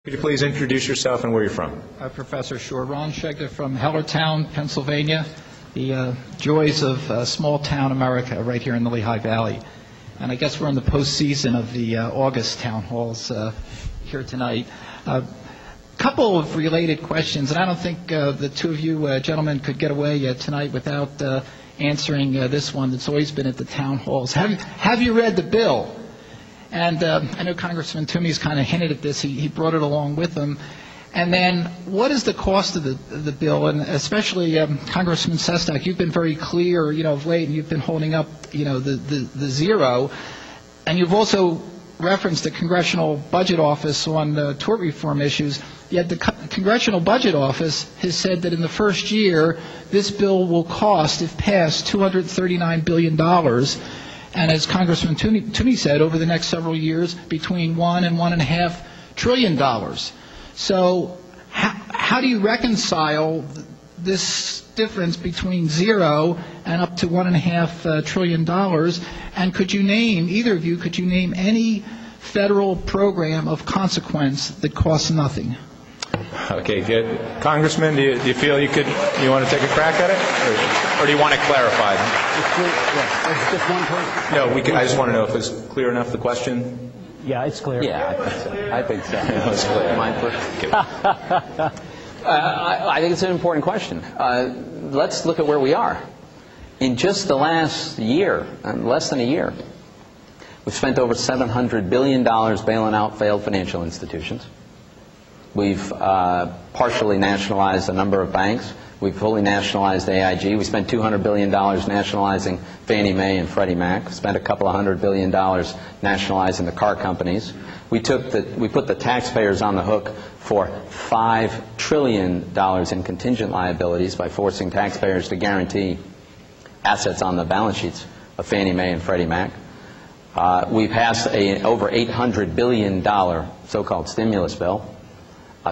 Could you please introduce yourself and where you're from? Professor Shore. Ron Shegda from Hellertown, Pennsylvania, the joys of small-town America right here in the Lehigh Valley. And I guess we're in the postseason of the August town halls here tonight. A couple of related questions, and I don't think the two of you gentlemen could get away tonight without answering this one that's always been at the town halls. Have you read the bill? And I know Congressman Toomey's kind of hinted at this. He brought it along with him. And then what is the cost of the bill? And especially Congressman Sestak, you've been very clear, of late, and you've been holding up, the zero. And you've also referenced the Congressional Budget Office on tort reform issues. Yet the Congressional Budget Office has said that in the first year, this bill will cost, if passed, $239 billion. And as Congressman Toomey said, over the next several years, between $1 and $1.5 trillion. So how do you reconcile this difference between zero and up to $1.5 trillion? And could you name, either of you, could you name any federal program of consequence that costs nothing? Okay, good. Congressman, do you feel you want to take a crack at it? Or do you want to clarify? It's just one person. No, I just want to know if it's clear enough, the question. Yeah, it's clear. Yeah, I think so. It's clear. I think it's an important question. Let's look at where we are. In just the last year, less than a year, we've spent over $700 billion bailing out failed financial institutions. We've partially nationalized a number of banks. We've fully nationalized AIG. We spent $200 billion nationalizing Fannie Mae and Freddie Mac. We spent a couple of $100 billion nationalizing the car companies. We put the taxpayers on the hook for $5 trillion in contingent liabilities by forcing taxpayers to guarantee assets on the balance sheets of Fannie Mae and Freddie Mac. We passed an over $800 billion so-called stimulus bill.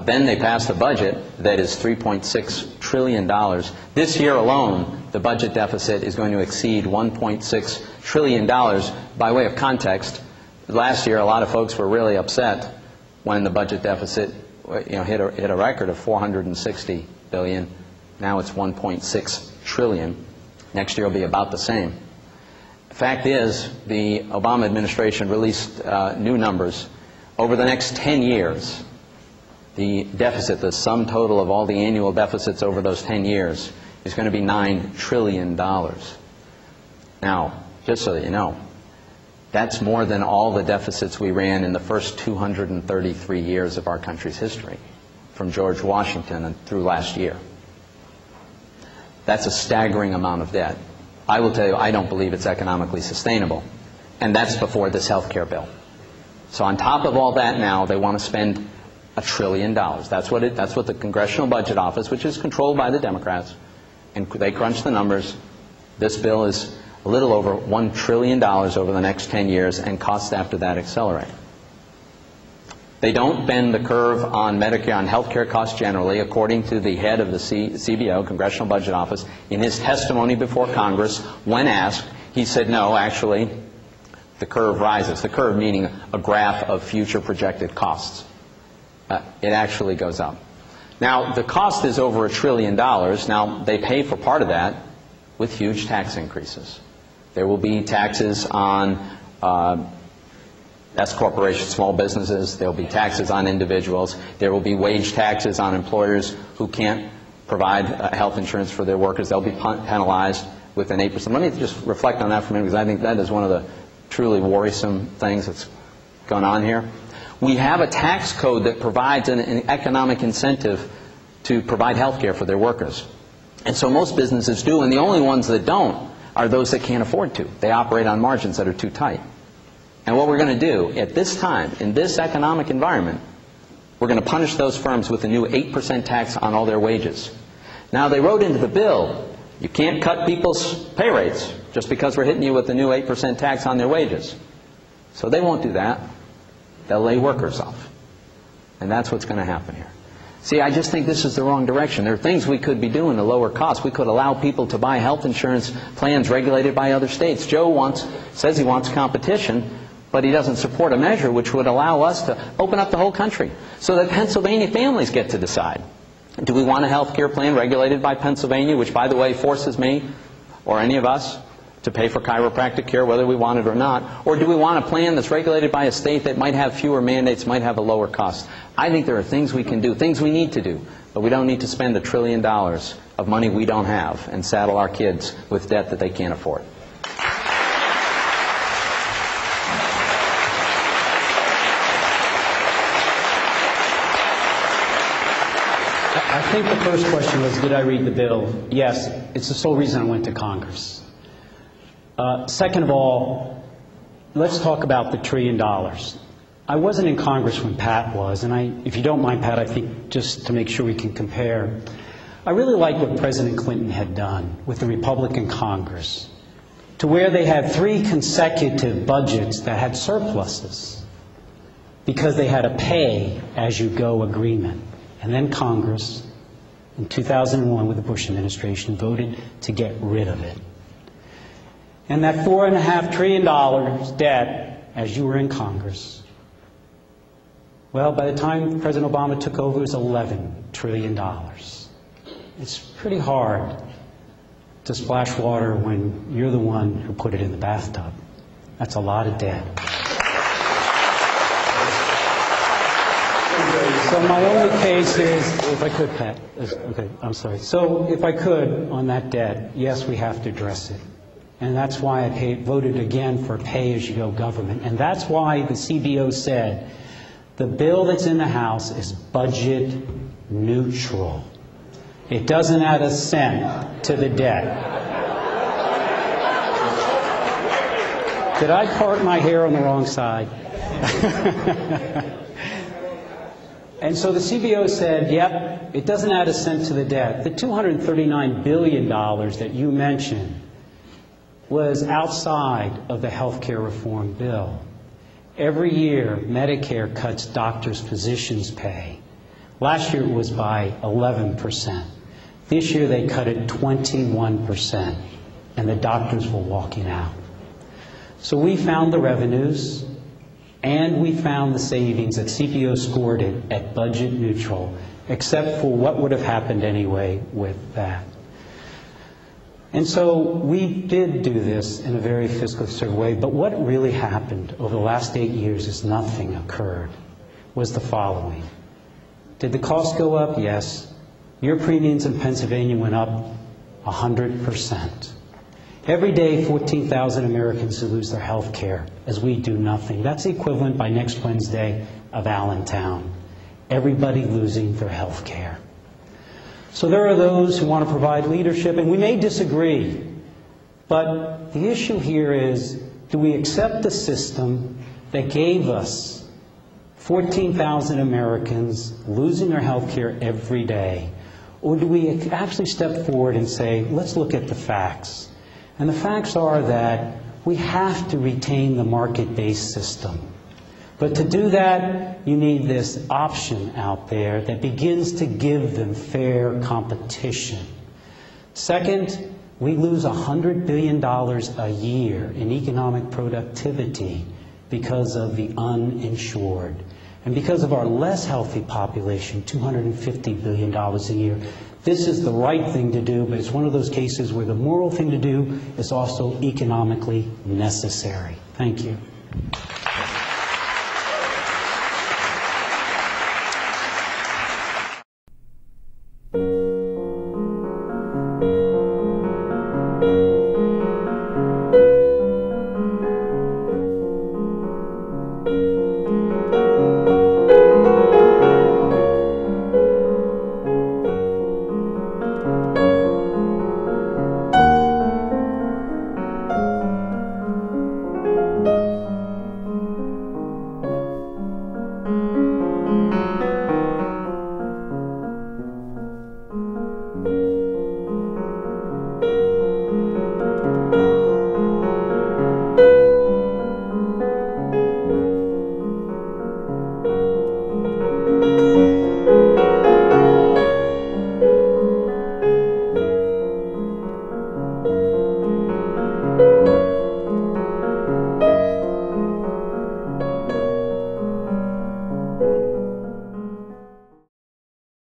Then they passed a budget that is $3.6 trillion. This year alone, the budget deficit is going to exceed $1.6 trillion. By way of context, last year a lot of folks were really upset when the budget deficit hit a record of $460 billion. Now it's $1.6 trillion. Next year will be about the same. The fact is, the Obama administration released new numbers. Over the next 10 years, the deficit, the sum total of all the annual deficits over those 10 years, is going to be $9 trillion. Now, just so that you know, that's more than all the deficits we ran in the first 233 years of our country's history, from George Washington and through last year. That's a staggering amount of debt. I will tell you, I don't believe it's economically sustainable. And that's before this health care bill. So on top of all that now, they want to spend $1 trillion. That's what the Congressional Budget Office, which is controlled by the Democrats, and they crunch the numbers. This bill is a little over $1 trillion over the next 10 years, and costs after that accelerate. They don't bend the curve on Medicare, on health care costs generally, according to the head of the CBO, Congressional Budget Office. In his testimony before Congress, when asked, he said, no, actually, the curve rises. The curve meaning a graph of future projected costs. It actually goes up. Now, the cost is over $1 trillion. Now, they pay for part of that with huge tax increases. There will be taxes on S corporations, small businesses. There will be taxes on individuals. There will be wage taxes on employers who can't provide health insurance for their workers. They'll be penalized with an 8%. Let me just reflect on that for a minute, because I think that is one of the truly worrisome things that's going on here. We have a tax code that provides an economic incentive to provide health care for their workers. And so most businesses do, and the only ones that don't are those that can't afford to. They operate on margins that are too tight. And what we're going to do at this time, in this economic environment, we're going to punish those firms with a new 8% tax on all their wages. Now, they wrote into the bill, you can't cut people's pay rates just because we're hitting you with a new 8% tax on their wages. So they won't do that. They'll lay workers off. And that's what's going to happen here. See, I just think this is the wrong direction. There are things we could be doing to lower costs. We could allow people to buy health insurance plans regulated by other states. Joe says he wants competition. but he doesn't support a measure which would allow us to open up the whole country so that Pennsylvania families get to decide. Do we want a health care plan regulated by Pennsylvania, which, by the way, forces me or any of us to pay for chiropractic care whether we want it or not? Or do we want a plan that's regulated by a state that might have fewer mandates, might have a lower cost? I think there are things we can do, things we need to do, but we don't need to spend $1 trillion of money we don't have and saddle our kids with debt that they can't afford. I think the first question was, did I read the bill? Yes, it's the sole reason I went to Congress. Second of all, let's talk about the $1 trillion. I wasn't in Congress when Pat was, and if you don't mind, Pat, I think just to make sure we can compare, I really like what President Clinton had done with the Republican Congress, to where they had 3 consecutive budgets that had surpluses because they had a pay-as-you-go agreement. And then Congress, in 2001 with the Bush administration, voted to get rid of it. And that $4.5 trillion debt, as you were in Congress, well, by the time President Obama took over, it was $11 trillion. It's pretty hard to splash water when you're the one who put it in the bathtub. That's a lot of debt. So my only case is, if I could, Pat, okay, I'm sorry. So if I could, on that debt, yes, we have to address it. And that's why I voted again for pay-as-you-go government. And that's why the CBO said the bill that's in the House is budget neutral. It doesn't add a cent to the debt. Did I part my hair on the wrong side? And so the CBO said, yep, it doesn't add a cent to the debt. The $239 billion that you mentioned was outside of the health care reform bill. Every year, Medicare cuts doctors' physicians' pay. Last year it was by 11%. This year they cut it 21%, and the doctors were walking out. So we found the revenues, and we found the savings that CBO scored it at budget neutral, except for what would have happened anyway with that. And so we did do this in a very fiscally conservative way, but what really happened over the last 8 years is nothing occurred, was the following. Did the cost go up? Yes. Your premiums in Pennsylvania went up 100%. Every day, 14,000 Americans who lose their health care as we do nothing. That's the equivalent by next Wednesday of Allentown. Everybody losing their health care. So there are those who want to provide leadership, and we may disagree, but the issue here is, do we accept the system that gave us 14,000 Americans losing their health care every day, or do we actually step forward and say, let's look at the facts? And the facts are that we have to retain the market-based system. But to do that, you need this option out there that begins to give them fair competition. Second, we lose $100 billion a year in economic productivity because of the uninsured. And because of our less healthy population, $250 billion a year. This is the right thing to do, but it's one of those cases where the moral thing to do is also economically necessary. Thank you.